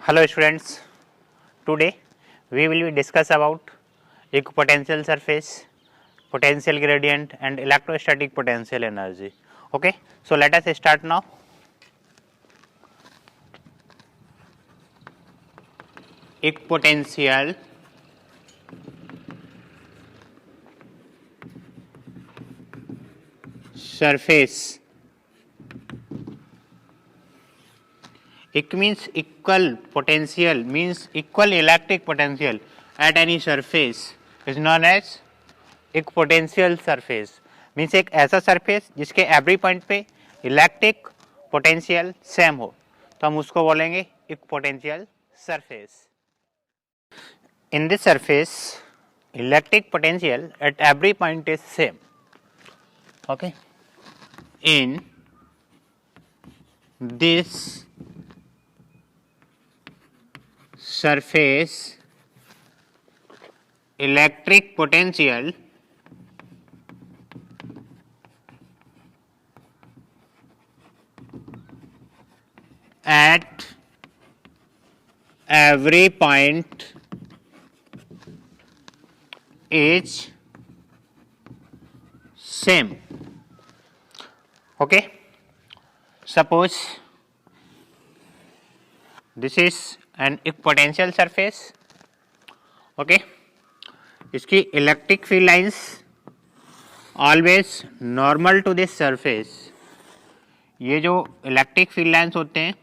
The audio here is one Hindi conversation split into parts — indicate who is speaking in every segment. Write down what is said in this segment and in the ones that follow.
Speaker 1: Hello students, today we will discuss about equipotential surface, potential gradient and electrostatic potential energy. Okay, so let us start now. Equipotential surface. It means equal potential, means equal electric potential at any surface is known as equipotential surface. Means एक ऐसा सरफेस जिसके एवरी पॉइंट पे इलेक्ट्रिक पोटेंशियल सेम हो, तो हम उसको बोलेंगे equipotential surface. In this surface electric potential eight every point is same. Okay, in this surface electric potential at every point is same. Okay, suppose this is an equipotential surface. Okay, इसकी electric field lines always normal to this surface. ये जो इलेक्ट्रिक फील्ड लाइंस होते हैं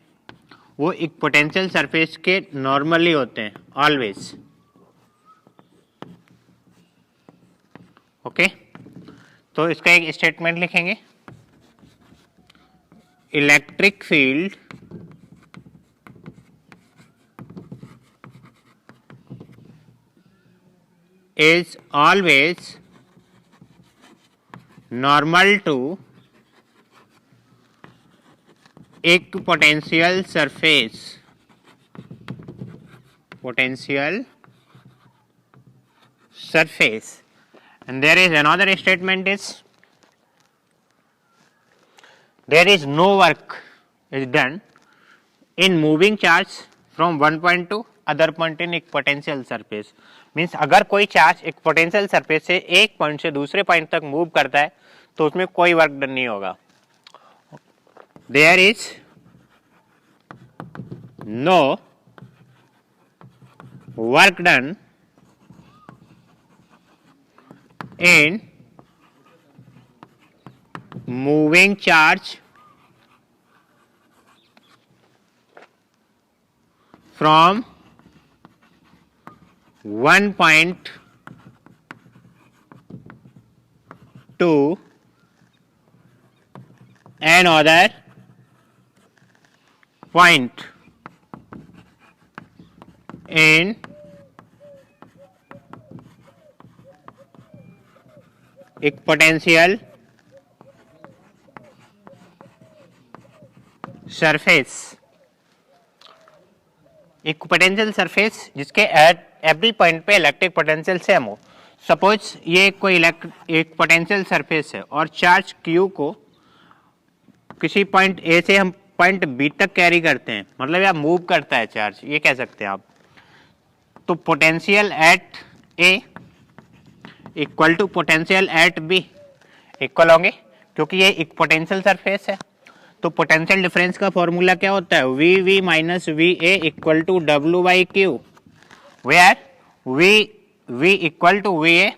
Speaker 1: वो इक्विपोटेंशियल सरफेस के नॉर्मली होते हैं ऑलवेज. ओके, तो इसका एक स्टेटमेंट लिखेंगे. Electric field is always normal to equipotential surface. Potential surface. And there is another statement is there is no work is done in moving charge from one point to other point in equipotential surface. Means अगर कोई चार्ज इक्विपोटेंशियल सरफेस से एक पॉइंट से दूसरे पॉइंट तक मूव करता है तो उसमें कोई वर्क डन नहीं होगा. There is no work done in moving charge from one point to another point in equipotential surface. Equipotential surface जिसके एट एवरी पॉइंट पे इलेक्ट्रिक पोटेंशियल सेम हो. सपोज ये कोई एक पोटेंशियल सरफेस है और चार्ज Q को किसी पॉइंट A से हम पॉइंट B तक कैरी करते हैं, मतलब या मूव करता है चार्ज, ये कह सकते हैं आप. तो potential at A equal to potential at B equal होंगे क्योंकि ये इक्विपोटेंशियल सरफेस है. तो पोटेंशियल डिफरेंस का फॉर्मूला क्या होता है? V V minus V A equal to W by Q, where V equal to V A.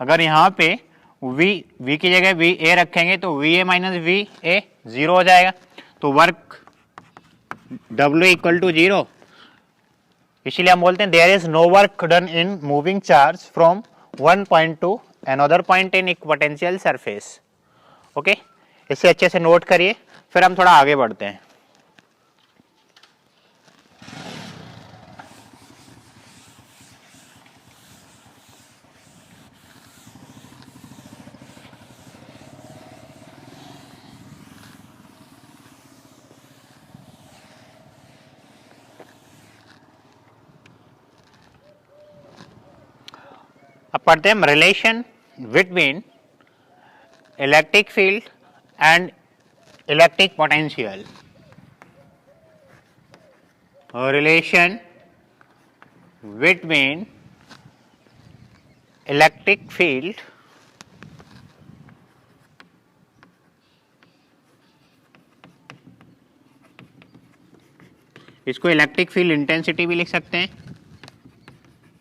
Speaker 1: अगर यहाँ पे वी की जगह वी ए रखेंगे तो V A minus V A zero हो जाएगा, तो work W equal to zero. इसीलिए हम बोलते हैं there is no work done in moving charge from one point to another point in equipotential surface. Okay, इसे अच्छे से नोट करिए, फिर हम थोड़ा आगे बढ़ते हैं. अब पढ़ते हैं relation between electric field and electric potential. relation between electric field इसको इलेक्ट्रिक फील्ड इंटेंसिटी भी लिख सकते हैं,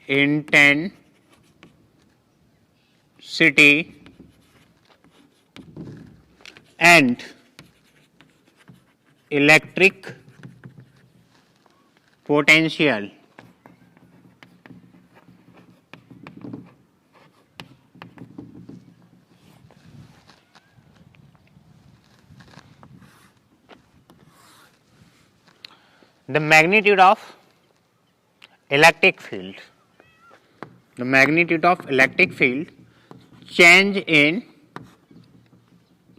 Speaker 1: intensity and electric potential the magnitude of electric field, the magnitude of electric field change in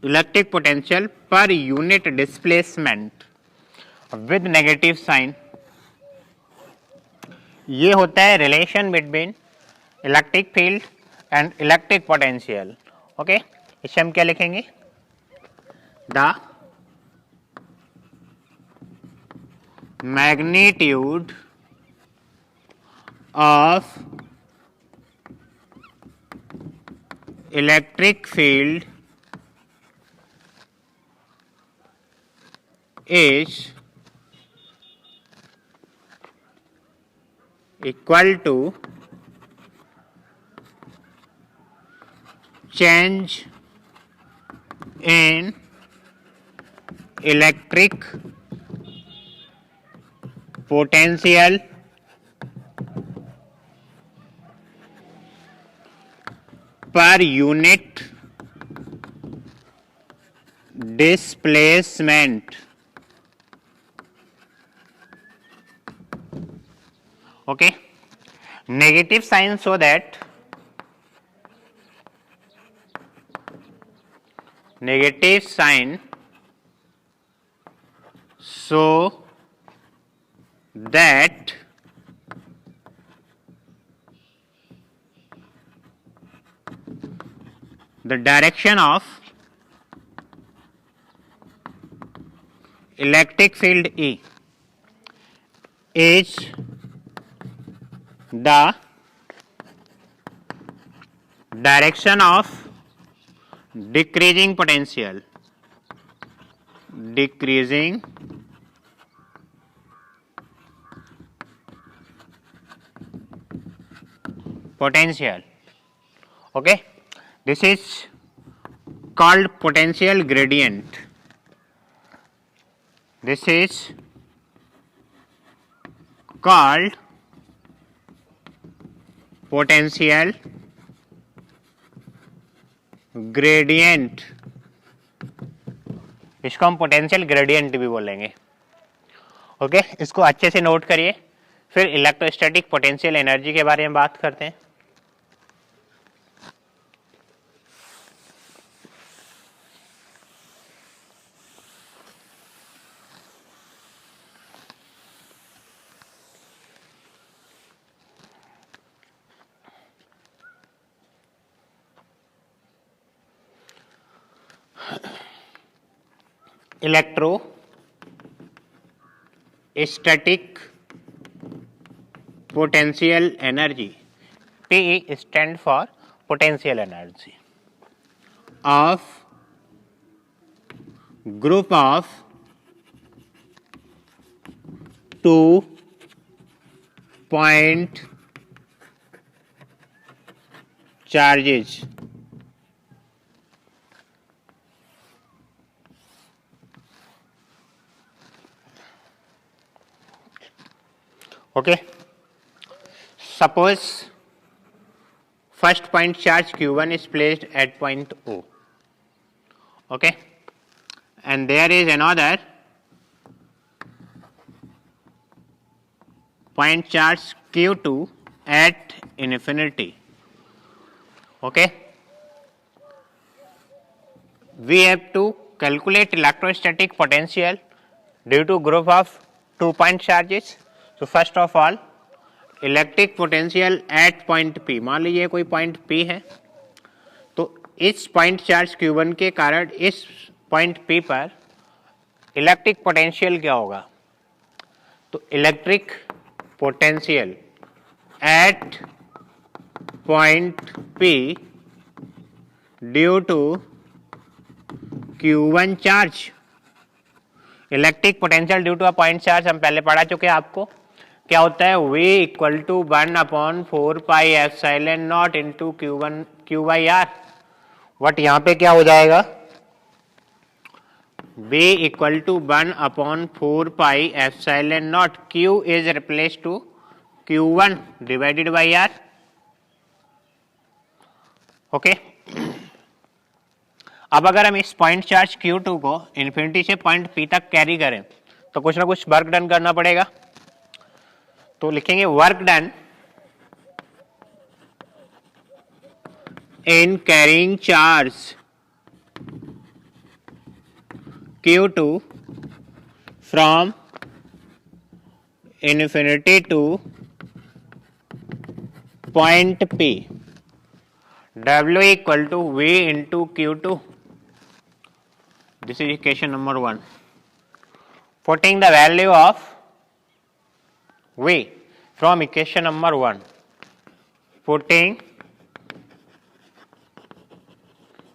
Speaker 1: electric potential per unit displacement with negative sign. ये होता है relation between electric field and electric potential. Okay, इसे हम क्या लिखेंगे? The magnitude of electric field is equal to change in electric potential per unit displacement. Okay, negative sign so that negative sign so that the direction of electric field E is the direction of decreasing potential, decreasing potential. Okay, this is called potential gradient. This is called potential gradient. इसको हम पोटेंशियल ग्रेडियंट भी बोलेंगे. ओके, इसको अच्छे से नोट करिए. फिर इलेक्ट्रोस्टैटिक पोटेंशियल एनर्जी के बारे में बात करते हैं. Electrostatic potential energy, P stand for potential energy of group of two point charges okay. Suppose first point charge Q1 is placed at point O, okay, and there is another point charge Q2 at infinity, okay. We have to calculate electrostatic potential due to group of 2 point charges. So first of all, electric potential at point P, मान लीजिए कोई पॉइंट P है, तो इस पॉइंट चार्ज Q1 के कारण इस पॉइंट P पर इलेक्ट्रिक पोटेंशियल क्या होगा? तो electric potential at point P due to Q1 charge, electric potential due to a point charge हम पहले पढ़ा चुके हैं आपको, क्या होता है V equal to 1/4 pi epsilon naught into Q/R। But यहाँ पे क्या हो जाएगा, V equal to 1/4 pi epsilon naught, Q is replace to Q1 divided by R। Okay, अब अगर हम इस पॉइंट चार्ज Q2 को इन्फिनिटी से पॉइंट P तक कैरी करें तो कुछ ना कुछ वर्क डन करना पड़ेगा। तो लिखेंगे work done in carrying charge Q2 from infinity to point P, W equal to V into Q2। This is equation number 1। Putting the value of V from equation number 1, putting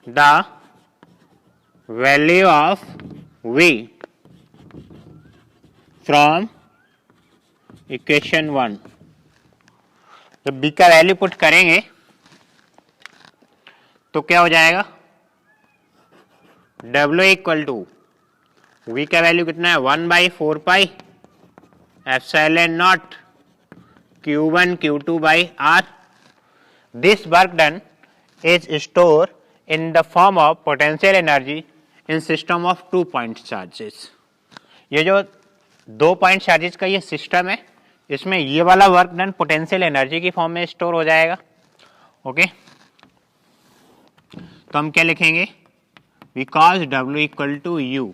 Speaker 1: the value of V from equation 1, जब B का वैल्यू पुट करेंगे तो क्या हो जाएगा, W इक्वल टू V का वैल्यू कितना है 1/4 pi epsilon naught Q1 Q2 by R। This work done is stored in the form of potential energy in system of 2 point charges। ये जो 2 पॉइंट चार्जेस का ये सिस्टम है, इसमें ये वाला वर्क डन पोटेंशियल एनर्जी की फॉर्म में स्टोर हो जाएगा। ओके, तो हम क्या लिखेंगे, because W equal to U,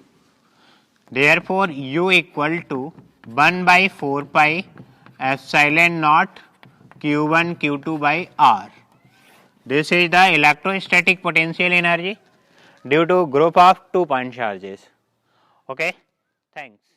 Speaker 1: therefore U equal to 1/4 pi epsilon naught Q1 Q2 by R। This is the electrostatic potential energy due to group of 2 point charges। Okay, thanks।